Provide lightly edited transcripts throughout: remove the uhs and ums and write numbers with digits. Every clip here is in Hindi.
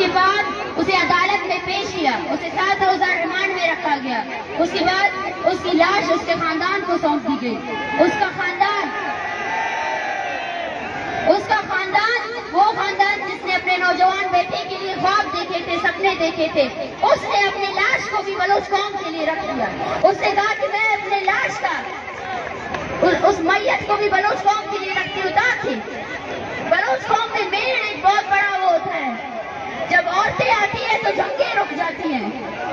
उसके बाद उसे अदालत में पेश किया, उसे 7 रोजा रिमांड में रखा गया। उसके बाद उसकी लाश उसके खानदान को सौंप दी गई। उसका खानदान वो खानदान जिसने अपने नौजवान बेटे के लिए ख्वाब देखे थे, सपने देखे थे, उसने अपनी लाश को भी बलोच कौम के लिए रख दिया। उसने कहा कि मैं अपने लाश का उस मैयत को भी बलोच कौम के लिए रखती हूँ, ताकि बलोच कौम में मेल एक बहुत बड़ा वो होता है, जब औरतें आती हैं तो जंगें रुक जाती हैं,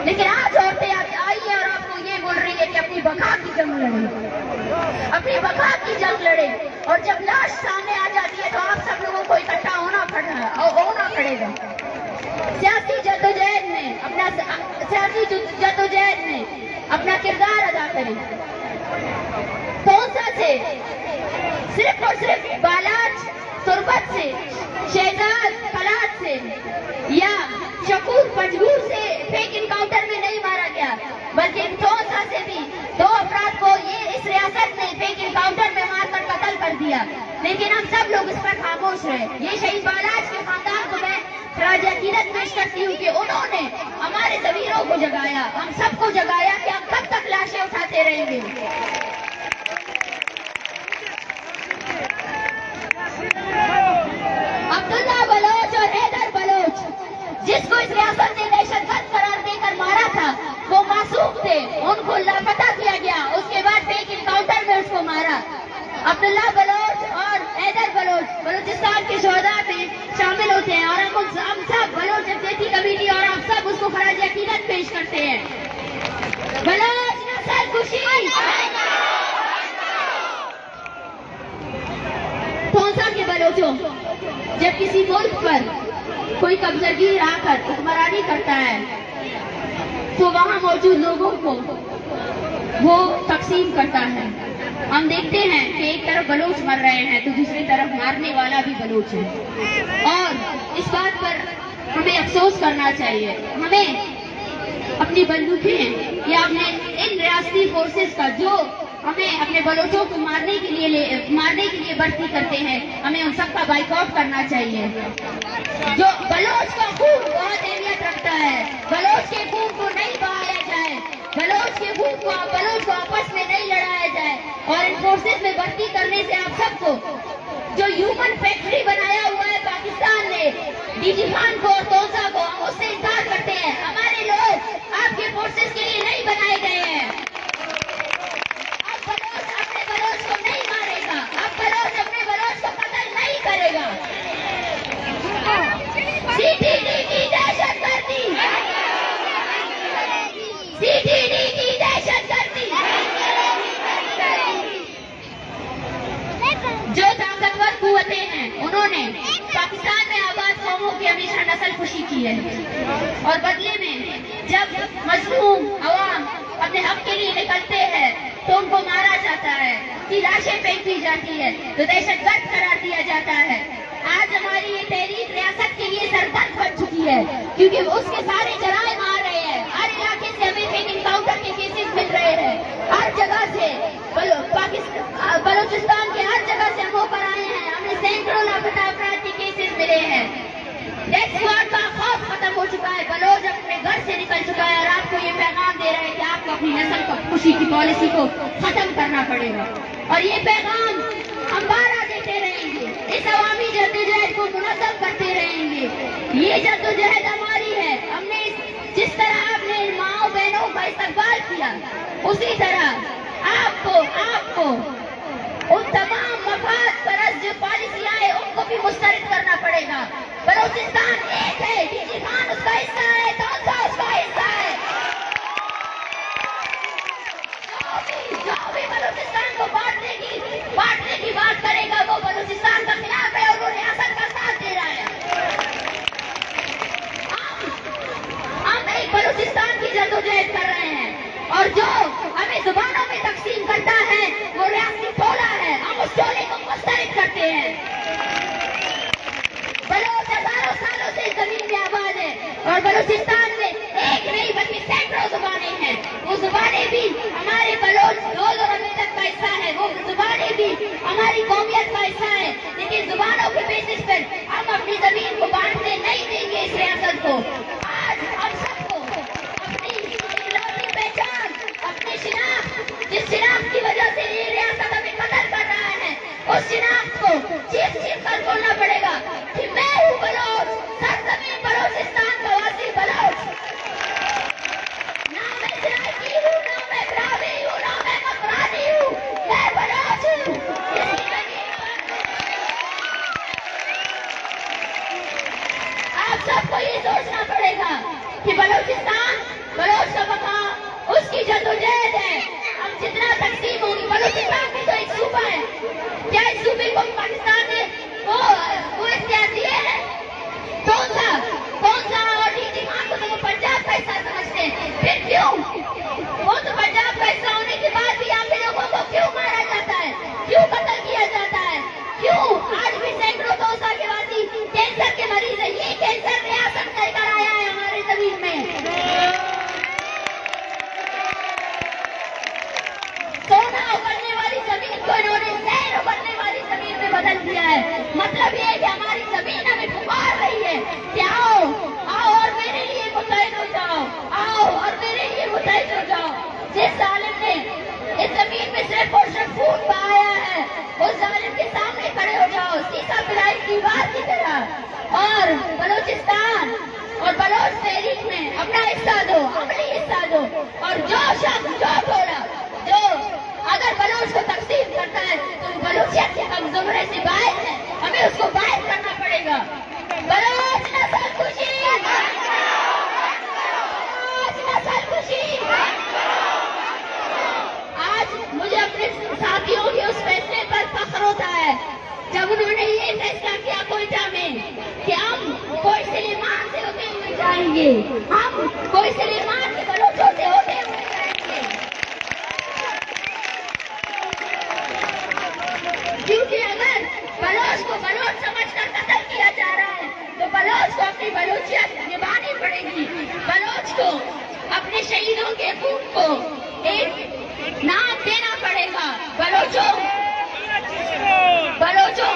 लेकिन आज औरतें आई है और आपको ये बोल रही है कि अपनी बका की जंग लड़े, अपनी बका की जंग लड़े। और जब लाश सामने आ जाती है तो आप सब लोगों को इकट्ठा होना पड़ेगा। सियासी जद्दोजहद में अपना किरदार अदा करें। कौन से सिर्फ और सिर्फ बालाज तुरबत से, शहजाद फलाद से या शकूर मजबूर से फेक इनकाउंटर में नहीं मारा गया, बल्कि तोसा से भी 2 अफराद को ये इस रियासत ने फेक इनकाउंटर में मारकर कत्ल कर दिया, लेकिन हम सब लोग इस पर खामोश रहे। ये शहीद बालाज के खानदान को मैं राजा कीरत पेश करती हूँ कि उन्होंने हमारे ज़मीरों को जगाया, हम सबको जगाया कि हम कब तक लाशें उठाते रहेंगे। अब्दुल्ला बलोच और हैदर बलोच, जिसको इस रियासत ने दहशतगर्द करार देकर मारा था, वो मासूम थे, उनको लापता किया गया। उसके बाद फेक इनकाउंटर में उसको मारा। अब्दुल्ला बलोच और हैदर बलोच बलूचिस्तान के शोहदा में शामिल होते हैं और हम सब बलोच अफजेती कमेटी और आप सब उसको खराज अकीदत पेश करते हैं। बलोच नस्ल खुशी। तोसा के बलोचों, जब किसी मुल्क पर कोई कब्जागीर आकर हुक्मरानी करता है तो वहां मौजूद लोगों को वो तकसीम करता है। हम देखते हैं कि एक तरफ बलोच मर रहे हैं तो दूसरी तरफ मारने वाला भी बलोच है, और इस बात पर हमें अफसोस करना चाहिए। हमें अपनी बंदूकें या अपने इन रियासती फोर्सेस का जो हमें अपने बलोचों को मारने के लिए भर्ती करते हैं, हमें उन सब का बाइकआउट करना चाहिए। जो बलोच का खून बहुत अहमियत रखता है, बलोच के खून को नहीं बहाया जाए, बलोच को आपस में नहीं लड़ाया जाए। और इन फोर्सेस में भर्ती करने से आप सबको जो ह्यूमन फैक्ट्री बनाया हुआ है पाकिस्तान ने डीजी खान को और तोसा को, हम उससे इंकार करते हैं। हमारे लोग आपके फोर्सेस के लिए नहीं बनाए गए हैं। अब बलोच अपने बलोच को नहीं मारेगा, अब बलोच अपने बलोच को कत्ल नहीं करेगा। सीटीडी की दहशतगर्दी, सीटीडी की दहशतगर्दी। जो ताकतवर कुव्वतें हैं उन्होंने पाकिस्तान में आबाद कौमों की हमेशा नस्ल खुशी की है, और बदले में जब मजलूम अवाम अपने हक के लिए निकलते हैं तो उनको मारा जाता है, उनकी लाशें फेंक दी जाती है, तो दहशतगर्द करार दिया जाता है। आज हमारी ये तहरीक रियासत के लिए सरदर्द बन चुकी है, क्योंकि उसके सारे जराइम आ रहे हैं। हर इलाके से हमें फेक इनकाउंटर के केसेस मिल रहे हैं, हर जगह से बलूचिस्तान के हर जगह से हम होकर आए हैं। हमें सैकड़ों लापता अफराद के केसेस मिले हैं। डेथ स्क्वाड का खौफ खत्म हो चुका है, बलोच अपने घर से निकल चुका है और आपको ये पैगाम दे रहे हैं कि आपको अपनी नस्ल को खुशी की पॉलिसी को खत्म करना पड़ेगा। और ये पैगाम हम बारह देते रहेंगे, इस अवामी जद्दोजहद को मुनज़्ज़म करते रहेंगे। ये जद्दोजहद हमारी है। हमने जिस तरह आपने माओ बहनों का इस्तकबाल किया, उसी तरह आपको उन तमाम मफाद परस्त जो पॉलिसियां हैं उनको भी मुस्तरद करना पड़ेगा। बलूचिस्तान एक है, डीजी खान उसका हिस्सा है, तोसा उसका हिस्सा है। जो भी बलूचिस्तान को बांटने की बात करेगा वो बलूचिस्तान का खिलाफ है और वो रियासत का साथ दे रहा है। हम एक बलूचिस्तान की जद्दोजहद कर रहे हैं, और जो हमें जुबानों में तकसीम करता है वो रियासती टोला है, हम उस टोले को मुस्तरद करते हैं। बलोच हजारों सालों से जमीन में आबाद है और बलूचिस्तान में एक नहीं बल्कि सैकड़ों जुबानें हैं। वो जुबानें भी हमारे बलोच दोस्त और अभी तक का हिस्सा है, वो जुबानें भी हमारी कौमियत का हिस्सा है, लेकिन जुबानों के बेसिस पर हम अपनी जमीन को बांटने नहीं देंगे इस रियासत को। आज हम सबको अपनी इकलौती पहचान, अपनी शिनाख्त, जिस शिनाख्त की वजह से ये रियासत हमें कदर कर रहा है, उस शिनाख्त को चीख चीख कर बोलना पड़ेगा कि मैं हूँ बलोच, सरजमीन बलोचिस्तान का वासी बलोच। ना मैं सराइकी हूँ, ना मैं ब्राह्मणी हूँ, ना मैं मकरानी हूँ, मैं बलोच हूँ। आप सबको ये सोचना पड़ेगा कि बलोचिस्तान, बलोच का बका, उसकी जद्दोजहद है। हम जितना तकसीम होगी, बलोचिस्तान भी तो एक सूबा है। क्या इस सूबे को पाकिस्तान ने वो इख्तियार दिए हैं? कौन सा और नीति मान को तो वो पंजाब का हिस्सा समझते हैं। फिर क्यों वो तो पंजाब का हिस्सा होने के बाद भी यहाँ पे लोगों को क्यों मारा जाता है, क्यों कत्ल किया जाता है, क्यों आज भी सैकड़ों दौसा के वासी कैंसर के मरीज है? ये कैंसर रियासत लेकर आया है हमारे जमीन में। सोना उगलने वाली जमीन को इन्होंने जहर उगलने वाली जमीन में बदल दिया है। मतलब ये है कि हमारी जमीन हमें पुकार रही है कि आओ और मेरे लिए मुतहद हो जाओ, आओ और मेरे लिए मुतहद हो जाओ। जिस जालिम ने इस जमीन में सिर्फ और सिर्फ खून बहाया है, उस जालिम के सामने खड़े हो जाओ सीसा पिलाई दीवार की तरह, और बलोचिस्तान और बलोच तहरीक में अपना हिस्सा दो, अमली हिस्सा दो। और जो शख्स, जो टोला जो अगर बलोच को तकसीम करता है तो बलोचियत के हम जुमरे से बाहर है, हमें उसको बाहर करना पड़ेगा। बलोच नस्ल खुशी, बलोच नस्ल खुशी। आज मुझे अपने साथियों के उस फैसले पर फख्र होता है जब उन्होंने ये फैसला किया कोयटा में कि हम कोई सलीमान से होते हुए जाएंगे, हम कोई सलीमान के बलोचों से होते हुए जाएंगे। क्योंकि अगर बलोच को बलोच समझकर कत्ल किया जा रहा है तो बलोच को अपनी बलोचियत निभानी पड़ेगी। बलोच को अपने शहीदों के खून को एक नाम देना पड़ेगा। बलोचों,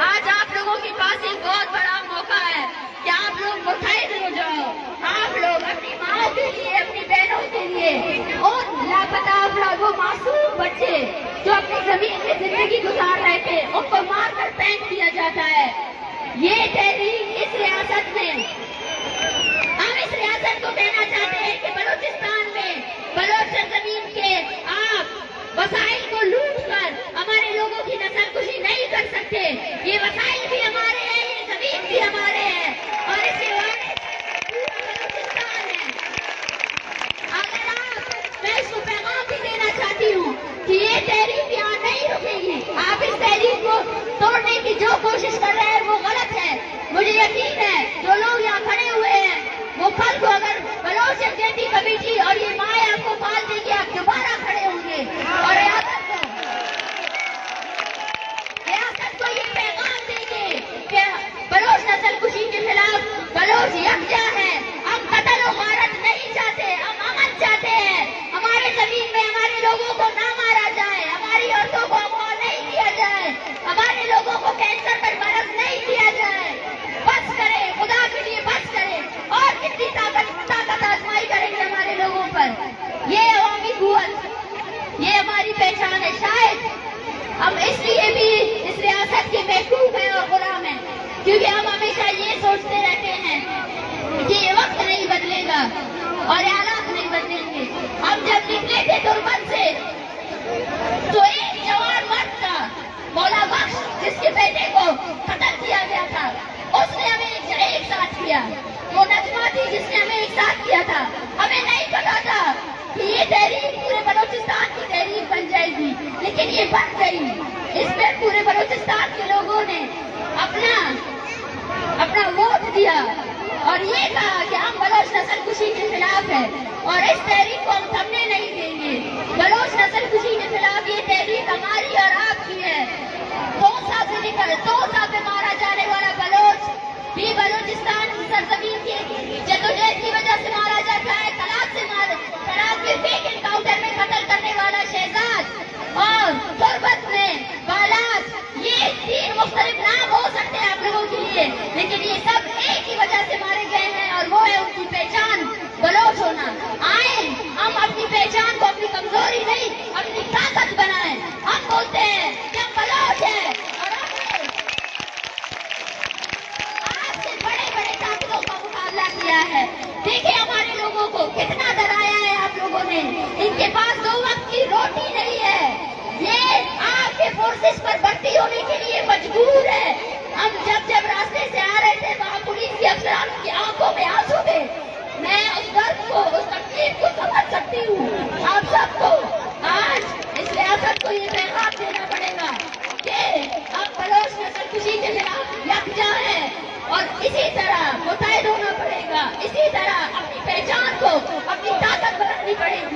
आज आप लोगों के पास एक बहुत बड़ा मौका है कि आप लोग मुतहद हो जाओ। आप लोग अपनी माँ के लिए, अपनी बहनों के लिए, और लापता अफराद, वो मासूम बच्चे जो अपनी जमीन में जिंदगी गुजार रहे थे, उनको मारकर फेंक दिया जाता है। ये तहरीक इस रियासत में, हम इस रियासत को कहना चाहते हैं कि बलोचिस्तान में बलोच जमीन के आप वसाइल को लूट कर हमारे लोगों की नस्ल खुशी नहीं कर सकते। ये वसाइल भी हमारे हैं, ये जमीन भी हमारे हैं, और इसके वारिस पूरा बलोचिस्तान है। अगर मैं इसको पैगाम भी देना चाहती हूँ कि ये तहरीक यहाँ नहीं रुकेगी। आप इस तहरीक को तोड़ने की जो कोशिश कर रहे हैं वो गलत है। मुझे यकीन है जो लोग यहाँ खड़े हुए हैं वो कल को अगर बलोच जयंती कमेटी और ये माए आपको पाल देगी, आप दोबारा खड़े होंगे और रियासत को ये पैगाम देंगे कि बलोच नस्ल खुशी के खिलाफ बलोच यकजा है। हम कत्ल और गारत नहीं चाहते, हम अमन चाहते हैं। हमारे जमीन में हमारे लोगों को ना मारा जाए, हमारी औरतों को अगवा नहीं किया जाए, हमारे लोगों को कैंसर पर मरज नहीं किया जाए। बस करें, खुदा के लिए बस करें। और कितनी ताकत आजमाई करेंगे हमारे लोगों पर। ये अवामी कुव्वत, ये हमारी पहचान है। शायद हम इसलिए भी इस रियासत के महबूब हैं और गुलाम हैं क्योंकि हम हमेशा ये सोचते रहते हैं कि ये वक्त नहीं बदलेगा और हालात नहीं बदलेंगे। हम जब निकले थे दुर्बन से तो एक जवान मर्द था, मौला बख्श, जिसके बेटे को कत्ल किया गया था, उसने हमें एक साथ किया। वो नजमा थी जिसने हमें एक साथ किया था। हमें नहीं पता था कि ये तहरीक पूरे बलोचिस्तान की तहरीक बन जाएगी, लेकिन ये बन गई। इसमें पूरे बलोचिस्तान के लोगों ने अपना वोट दिया और ये कहा कि हम बलोच नस्ल खुशी के खिलाफ है और इस तहरीक को हम थमने नहीं देंगे। बलोच नस्ल खुशी के खिलाफ ये तहरीक हमारी और आपकी है। तोसा से लेकर तोसा पे मारा जाने वाला बलोच भी बलोचिस्तान की सरजमीन की जद्दोजहद की वजह से मारा जाता है। तलाक के फेक एनकाउंटर में कत्ल करने वाला शहजाद और लिए, लेकिन ये सब एक ही वजह से मारे गए हैं और वो है उनकी पहचान बलोच होना। आए हम अपनी पहचान को अपनी कमजोरी नहीं अपनी ताकत बनाएं। हम बोलते हैं कि हम बलोच हैं और हमने आपसे बड़े बड़े ताकतों का मुकाबला किया है। देखिए हमारे लोगों को कितना डराया है आप लोगों ने। इनके पास 2 वक्त की रोटी नहीं है। ये आपके फोर्सेस पर भर्ती होने के लिए मजबूर है। हम जब रास्ते से आ रहे थे वहाँ पुलिस के अफसरान की आंखों में आंसू थे। मैं उस दर्द को उस तकलीफ को समझ सकती हूँ। आप सबको आज इस रियासत को ये पैगाम देना पड़ेगा कि अब बलोच नस्लकुशी के खिलाफ यकजा है और इसी तरह मुतहद होना पड़ेगा। इसी तरह अपनी पहचान को अपनी ताकत बनानी पड़ेगी।